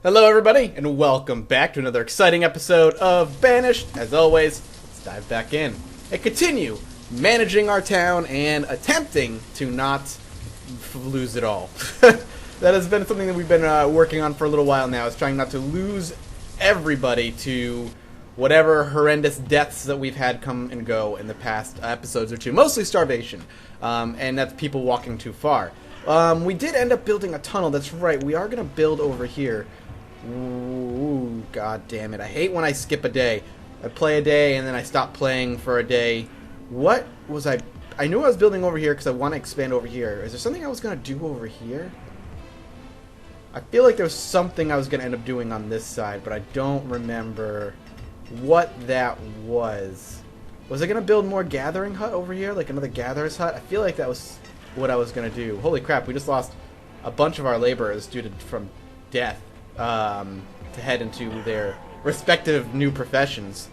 Hello everybody, and welcome back to another exciting episode of Banished. As always, let's dive back in and continue managing our town and attempting to not lose it all. That has been something that we've been working on for a little while now, is trying not to lose everybody to whatever horrendous deaths that we've had come and go in the past episodes or two. Mostly starvation, and that's people walking too far. We did end up building a tunnel, that's right, we are going to build over here. Ooh, god damn it. I hate when I skip a day. I play a day and then I stop playing for a day. What was I knew I was building over here because I want to expand over here. Is there something I was going to do over here? I feel like there was something I was going to end up doing on this side, but I don't remember what that was. Was I going to build more gathering hut over here? Like another gatherer's hut? I feel like that was what I was going to do. Holy crap, we just lost a bunch of our laborers from death. To head into their respective new professions.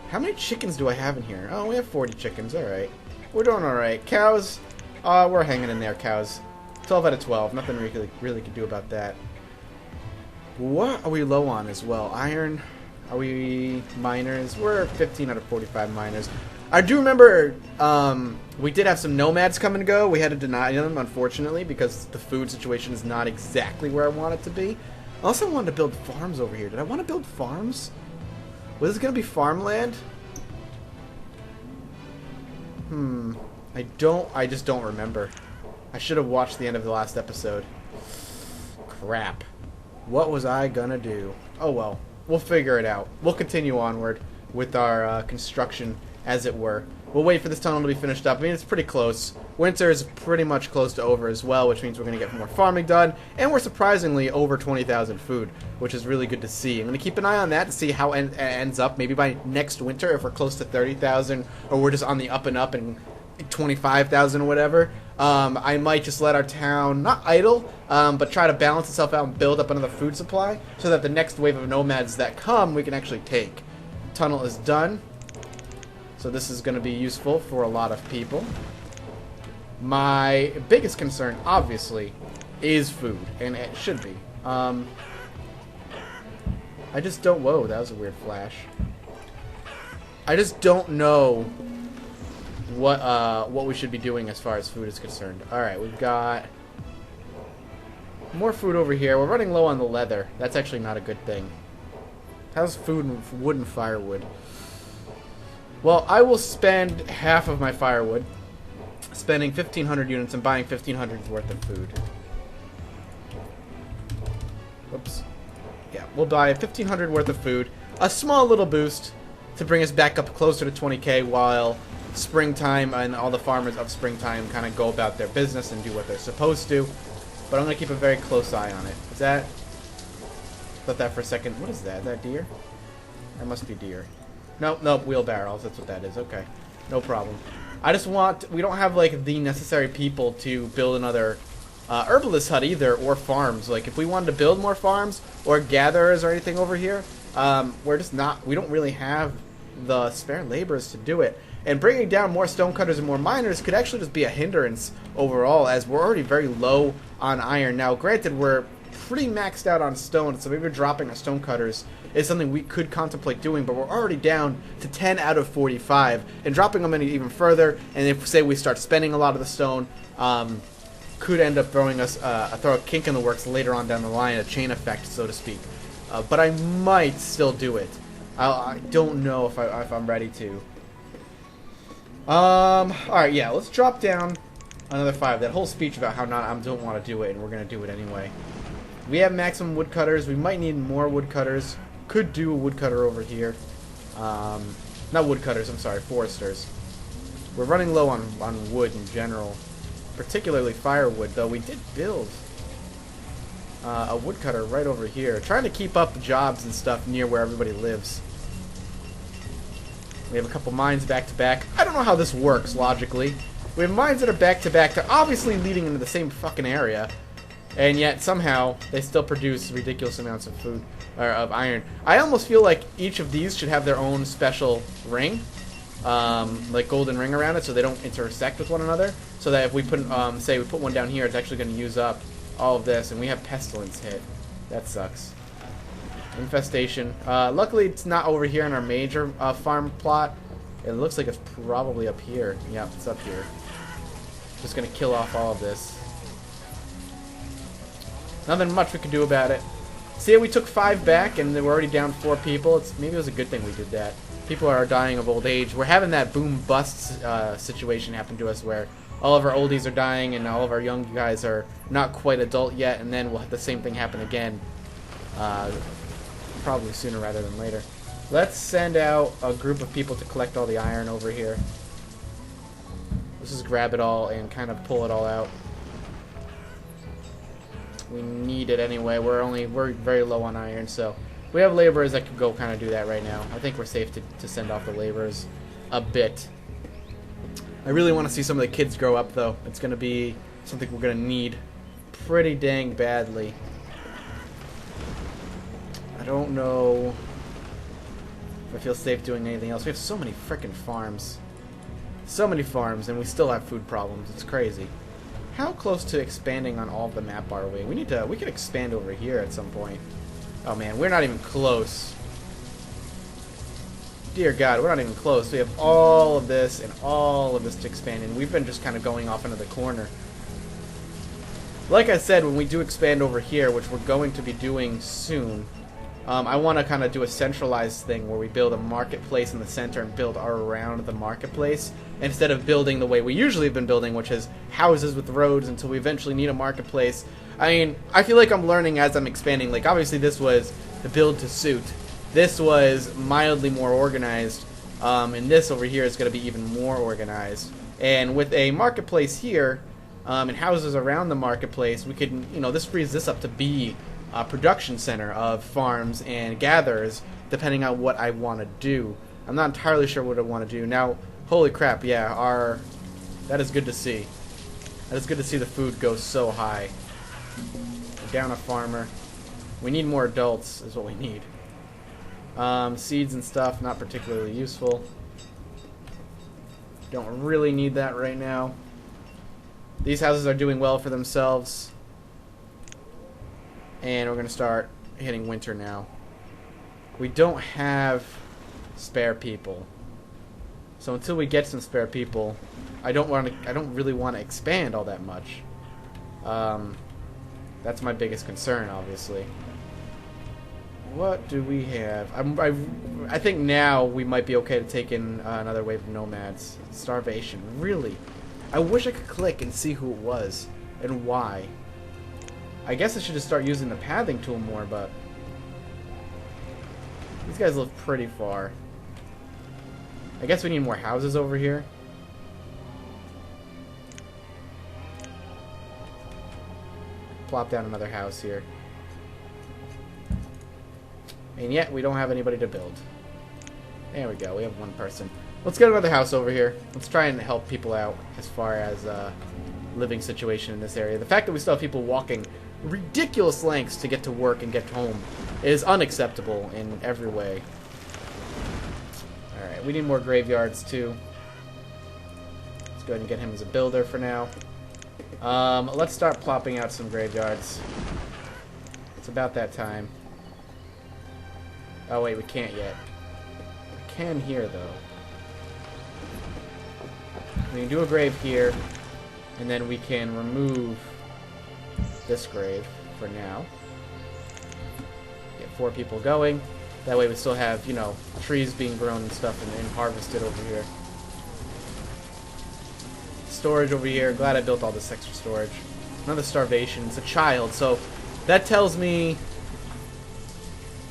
How many chickens do I have in here? Oh, we have 40 chickens. Alright. We're doing alright. Cows, we're hanging in there, cows. 12 out of 12. Nothing really can do about that. What are we low on as well? Iron? Are we miners? We're 15 out of 45 miners. I do remember we did have some nomads come and go. We had to deny them, unfortunately, because the food situation is not exactly where I want it to be. I also wanted to build farms over here. Did I want to build farms? Was this going to be farmland? I just don't remember. I should have watched the end of the last episode. Crap. What was I going to do? Oh well. We'll figure it out. We'll continue onward with our construction, as it were. We'll wait for this tunnel to be finished up. I mean, it's pretty close. Winter is pretty much close to over as well, which means we're going to get more farming done. And we're surprisingly over 20,000 food, which is really good to see. I'm going to keep an eye on that to see how it ends up. Maybe by next winter, if we're close to 30,000, or we're just on the up and up and 25,000 or whatever. I might just let our town, not idle, but try to balance itself out and build up another food supply so that the next wave of nomads that come, we can actually take. Tunnel is done. So this is going to be useful for a lot of people. My biggest concern, obviously, is food, and it should be. I just don't... Whoa, that was a weird flash. I just don't know what we should be doing as far as food is concerned. Alright, we've got more food over here. We're running low on the leather. That's actually not a good thing. How's food and wood and firewood? Well, I will spend half of my firewood spending 1,500 units and buying 1,500 worth of food. Whoops. Yeah, we'll buy 1,500 worth of food. A small little boost to bring us back up closer to 20k while springtime and all the farmers of springtime kind of go about their business and do what they're supposed to. But I'm going to keep a very close eye on it. Is that... Thought that for a second. What is that? Is that deer? That must be deer. Nope, wheelbarrows. That's what that is. Okay. No problem. I just want... We don't have, like, the necessary people to build another herbalist hut either, or farms. Like, if we wanted to build more farms, or gatherers or anything over here, we're just not... We don't really have the spare laborers to do it. And bringing down more stonecutters and more miners could actually just be a hindrance overall, as we're already very low on iron. Now, granted, we're pretty maxed out on stone, so maybe dropping our stonecutters is something we could contemplate doing, but we're already down to 10 out of 45, and dropping them any even further, and if, say, we start spending a lot of the stone, could end up throwing us, throw a kink in the works later on down the line, a chain effect, so to speak. But I might still do it. I don't know if I'm ready to. Alright, yeah, let's drop down another 5. That whole speech about how I don't want to do it, and we're going to do it anyway. We have maximum woodcutters. We might need more woodcutters. Could do a woodcutter over here. Not woodcutters, I'm sorry, foresters. We're running low on wood in general. Particularly firewood, though. We did build a woodcutter right over here. Trying to keep up jobs and stuff near where everybody lives. We have a couple mines back to back. I don't know how this works logically. We have mines that are back to back. They're obviously leading into the same fucking area. And yet, somehow, they still produce ridiculous amounts of food, or of iron. I almost feel like each of these should have their own special ring. Like golden ring around it, so they don't intersect with one another. So that if we put, say we put one down here, it's actually going to use up all of this, and we have pestilence hit. That sucks. Infestation. Luckily, it's not over here in our major farm plot. It looks like it's probably up here. Yep, it's up here. Just gonna kill off all of this. Nothing much we can do about it. See, we took 5 back, and we're already down 4 people. Maybe it was a good thing we did that. People are dying of old age. We're having that boom-bust situation happen to us where all of our oldies are dying and all of our young guys are not quite adult yet, and then we'll have the same thing happen again. Probably sooner rather than later. Let's send out a group of people to collect all the iron over here. Let's just grab it all and kind of pull it all out. We need it anyway. We're very low on iron, so we have laborers that could go kind of do that right now. I think we're safe to send off the laborers a bit. I really want to see some of the kids grow up, though. It's going to be something we're going to need pretty dang badly. I don't know if I feel safe doing anything else. We have so many frickin' farms. So many farms, and we still have food problems. It's crazy. How close to expanding on all of the map are we? We could expand over here at some point. Oh man, we're not even close. Dear God, we're not even close. We have all of this and all of this to expand, and we've been just kind of going off into the corner. Like I said, when we do expand over here, which we're going to be doing soon, I want to kind of do a centralized thing where we build a marketplace in the center and build around the marketplace instead of building the way we usually have been building, which is houses with roads until we eventually need a marketplace. I mean, I feel like I'm learning as I'm expanding. Like, obviously this was the build to suit. This was mildly more organized, and this over here is going to be even more organized. And with a marketplace here, and houses around the marketplace, we could, this frees this up to be a production center of farms and gatherers, depending on what I want to do. I'm not entirely sure what I want to do. Now, holy crap, yeah, that is good to see. That is good to see the food go so high. We're down a farmer. We need more adults, is what we need. Seeds and stuff, not particularly useful. Don't really need that right now. These houses are doing well for themselves. And we're going to start hitting winter now. We don't have spare people. So until we get some spare people, I don't really want to expand all that much. That's my biggest concern, obviously. What do we have? I think now we might be okay to take in another wave of nomads. Starvation. Really? I wish I could click and see who it was and why. I guess I should just start using the pathing tool more, but these guys live pretty far. I guess we need more houses over here. Plop down another house here. And yet, we don't have anybody to build. There we go, we have one person. Let's get another house over here. Let's try and help people out as far as living situation in this area. The fact that we still have people walking ridiculous lengths to get to work and get home is unacceptable in every way. Alright, we need more graveyards too. Let's go ahead and get him as a builder for now. Let's start plopping out some graveyards. It's about that time. Oh wait, we can't yet. We can here though. We can do a grave here, and then we can remove this grave for now. Get 4 people going. That way we still have, trees being grown and stuff and harvested over here. Storage over here. Glad I built all this extra storage. Another starvation. It's a child, so that tells me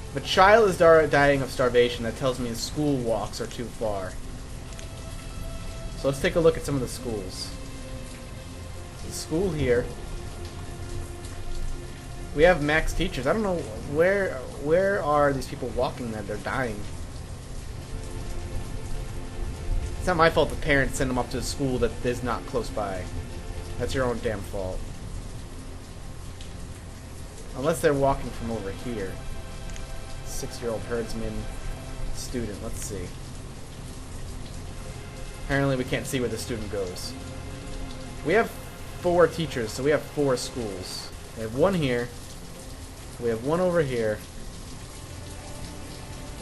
if a child is dying of starvation, that tells me the school walks are too far. So let's take a look at some of the schools. The school here. We have max teachers. I don't know where are these people walking that they're dying. It's not my fault the parents send them up to a school that is not close by. That's your own damn fault. Unless they're walking from over here. 6-year-old herdsman student. Let's see. Apparently we can't see where the student goes. We have 4 teachers, so we have 4 schools. We have 1 here. We have 1 over here.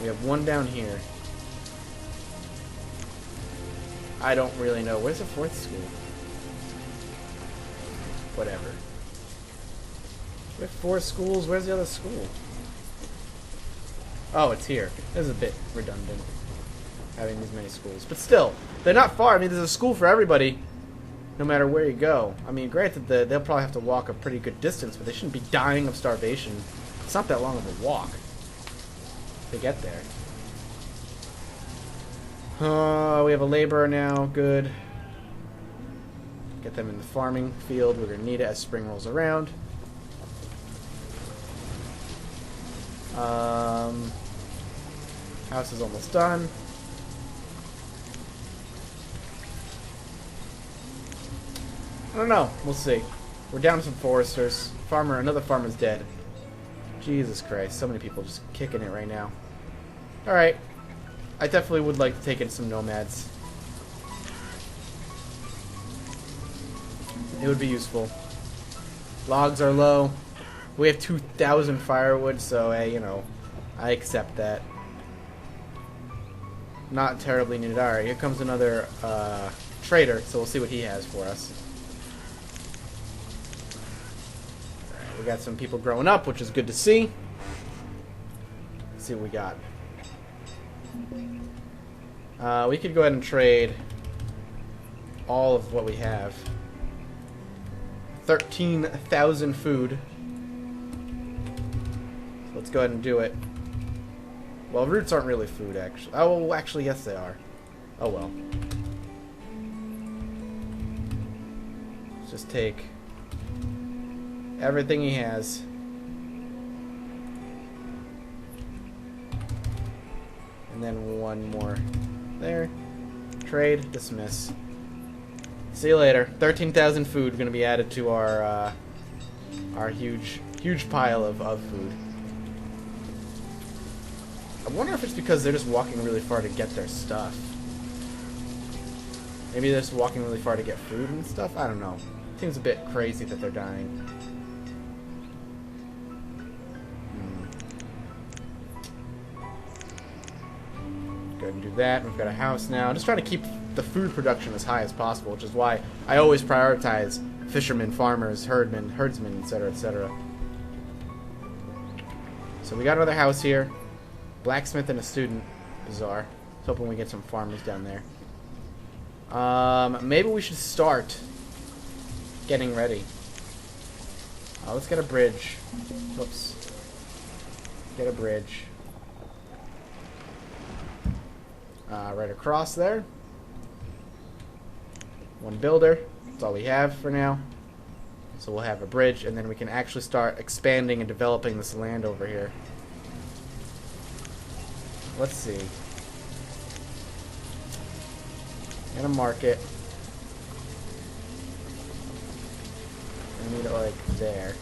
We have one down here. I don't really know. Where's the fourth school? Whatever. We have 4 schools. Where's the other school? Oh, it's here. This is a bit redundant, having these many schools. But still, they're not far. I mean, there's a school for everybody, no matter where you go. I mean, granted, they'll probably have to walk a pretty good distance, but they shouldn't be dying of starvation. It's not that long of a walk to get there. We have a laborer now. Good. Get them in the farming field. We're going to need it as spring rolls around. House is almost done. I don't know. We'll see. We're down to some foresters. Another farmer's dead. Jesus Christ. So many people just kicking it right now. Alright. I definitely would like to take in some nomads. It would be useful. Logs are low. We have 2,000 firewood, so, hey, you know, I accept that. Not terribly needed. Alright, here comes another trader, so we'll see what he has for us. Alright, we got some people growing up, which is good to see. Let's see what we got. We could go ahead and trade all of what we have. 13,000 food. So let's go ahead and do it. Well, roots aren't really food, actually. Oh, actually, yes, they are. Oh, well. Let's just take everything he has. And then one more there. Trade, dismiss. See you later. 13,000 food going to be added to our huge pile of food. I wonder if it's because they're just walking really far to get their stuff. Maybe they're just walking really far to get food and stuff? I don't know. Seems a bit crazy that they're dying. Go ahead and do that. We've got a house now. I'm just trying to keep the food production as high as possible, which is why I always prioritize fishermen, farmers, herdsmen, etc., etc. So we got another house here. Blacksmith and a student. Bizarre. I was hoping we get some farmers down there. Maybe we should start getting ready. Let's get a bridge. Whoops. Get a bridge. Right across there. One builder. That's all we have for now. So we'll have a bridge, and then we can actually start expanding and developing this land over here. Let's see. And a market. We need it like there.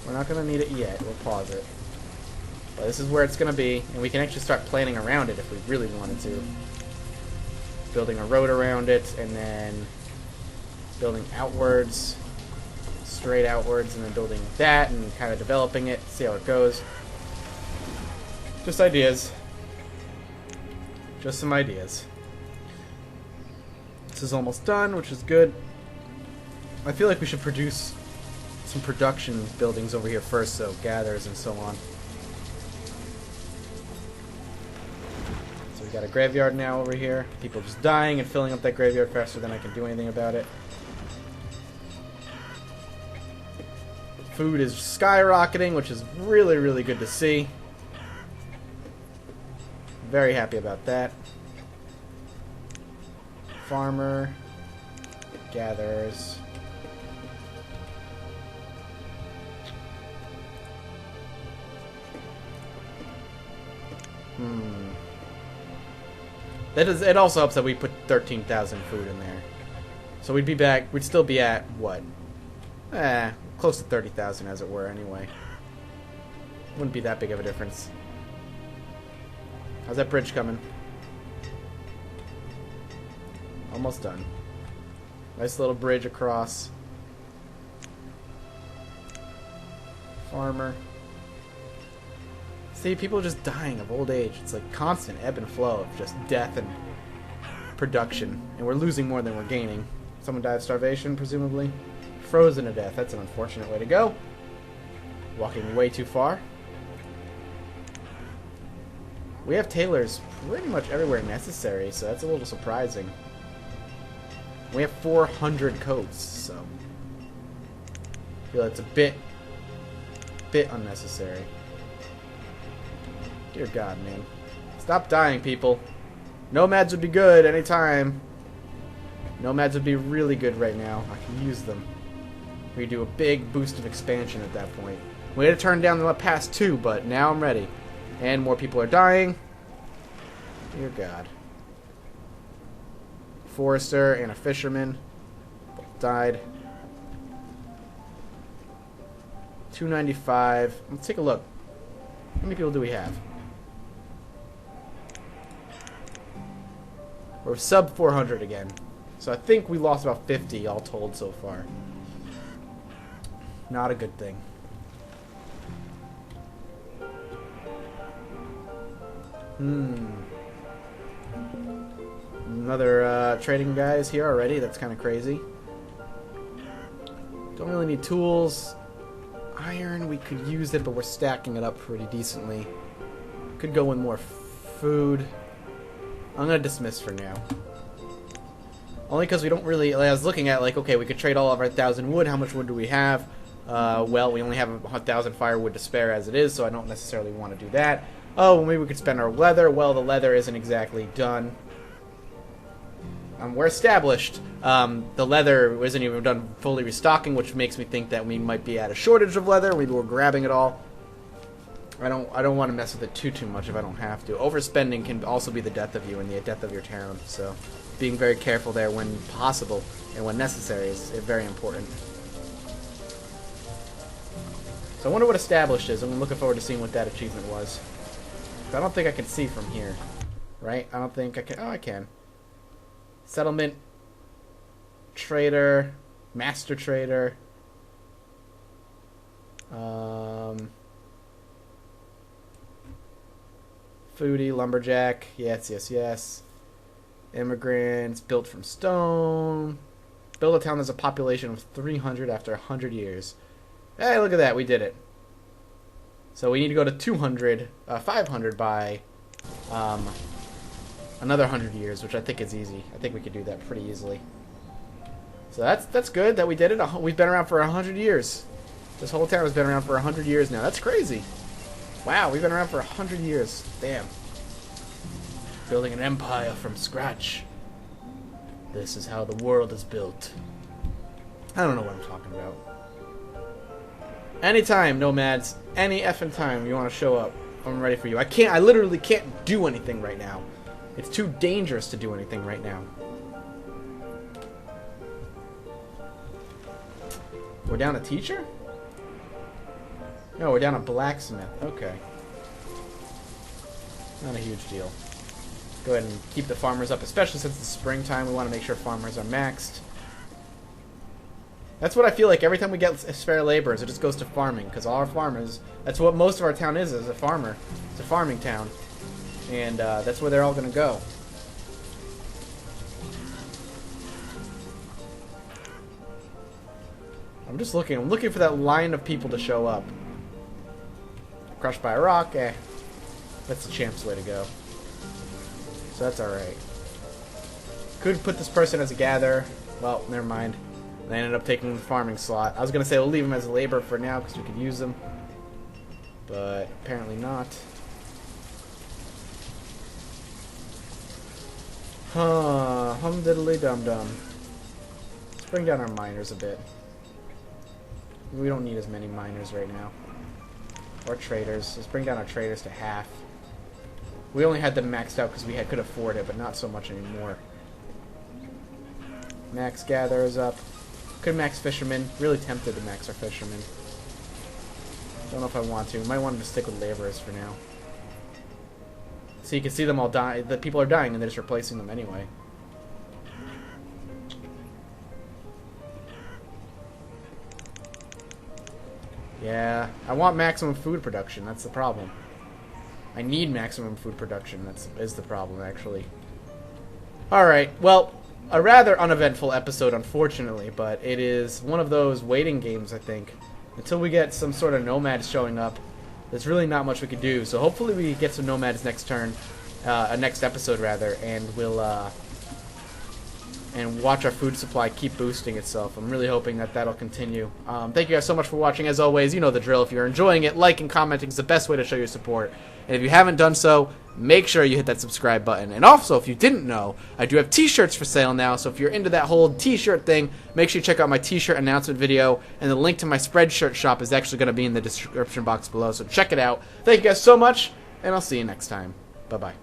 We're not going to need it yet. We'll pause it. But this is where it's going to be, and we can actually start planning around it if we really wanted to. Building a road around it, and then building outwards, straight outwards, and then building that, and kind of developing it, see how it goes. Just ideas. Just some ideas. This is almost done, which is good. I feel like we should produce some production buildings over here first, so gathers and so on. So we got a graveyard now over here. People just dying and filling up that graveyard faster than I can do anything about it. Food is skyrocketing, which is really, really good to see. Very happy about that. Farmer gathers. It also helps that we put 13,000 food in there. So we'd be back. We'd still be at what? Close to 30,000, as it were. Anyway, wouldn't be that big of a difference. How's that bridge coming? Almost done. Nice little bridge across. Farmer. See, people are just dying of old age. It's like constant ebb and flow of just death and production. And we're losing more than we're gaining. Someone died of starvation, presumably. Frozen to death. That's an unfortunate way to go. Walking way too far. We have tailors pretty much everywhere necessary, so that's a little surprising. We have 400 coats, so I feel it's a bit unnecessary. Dear God, man. Stop dying, people. Nomads would be good anytime. Nomads would be really good right now. I can use them. We do a big boost of expansion at that point. We had to turn down the past 2, but now I'm ready. And more people are dying. Dear God. Forester and a fisherman both died. 295. Let's take a look. How many people do we have? We're sub 400 again. So I think we lost about 50 all told so far. Not a good thing. Another trading guys here already. That's kind of crazy. Don't really need tools. Iron, we could use it, but we're stacking it up pretty decently. Could go in more food. I'm going to dismiss for now. Only because we don't really... I was looking at, like, okay, we could trade all of our 1,000 wood. How much wood do we have? Well, we only have 1,000 firewood to spare as it is, so I don't necessarily want to do that. Oh, well, maybe we could spend our leather. Well, the leather isn't exactly done. We're established. The leather isn't even done fully restocking, which makes me think that we might be at a shortage of leather. Maybe we're grabbing it all. I don't want to mess with it too much if I don't have to. Overspending can also be the death of you and the death of your town. So, being very careful there when possible and when necessary is very important. So I wonder what established is. I'm looking forward to seeing what that achievement was. I don't think I can see from here, right? I don't think I can. Oh, I can. Settlement, trader, master trader, foodie, lumberjack, yes. Immigrants, built from stone. Build a town that's a population of 300 after 100 years. Hey, look at that, we did it. So we need to go to 500 by another 100 years, which I think is easy. I think we could do that pretty easily. So that's good that we did it. We've been around for 100 years. This whole town has been around for 100 years now. That's crazy. Wow, we've been around for 100 years. Damn. Building an empire from scratch. This is how the world is built. I don't know what I'm talking about. Anytime, nomads. Any effing time you want to show up, I'm ready for you. I literally can't do anything right now. It's too dangerous to do anything right now. We're down a teacher? No, we're down a blacksmith. Okay. Not a huge deal. Go ahead and keep the farmers up, especially since it's springtime. We want to make sure farmers are maxed. That's what I feel like every time we get spare laborers, it just goes to farming. Because all our farmers, that's what most of our town is a farmer. It's a farming town. And that's where they're all going to go. I'm just looking. I'm looking for that line of people to show up. Crushed by a rock? Eh. That's the champ's way to go. So that's alright. Could put this person as a gatherer. Well, never mind. They ended up taking the farming slot. I was going to say we'll leave him as a laborer for now because we could use him. But apparently not. Huh. Hum-diddly-dum-dum. Let's bring down our miners a bit. We don't need as many miners right now. Or traders. Let's bring down our traders to half. We only had them maxed out because we could afford it, but not so much anymore. Max gatherers up. Could max fishermen. Really tempted to max our fishermen. Don't know if I want to. Might want to stick with laborers for now. So you can see them all die. The people are dying and they're just replacing them anyway. Yeah, I want maximum food production. That's the problem. I need maximum food production. Is the problem, actually. Alright, well, a rather uneventful episode, unfortunately, but it is one of those waiting games, I think. Until we get some sort of nomads showing up, there's really not much we can do. So hopefully we get some nomads next turn, next episode, rather, and we'll, and watch our food supply keep boosting itself. I'm really hoping that that'll continue. Thank you guys so much for watching. As always, you know the drill. If you're enjoying it, like and commenting is the best way to show your support. And if you haven't done so, make sure you hit that subscribe button. And also, if you didn't know, I do have t-shirts for sale now. So if you're into that whole t-shirt thing, make sure you check out my t-shirt announcement video. And the link to my Spreadshirt shop is actually going to be in the description box below. So check it out. Thank you guys so much, and I'll see you next time. Bye-bye.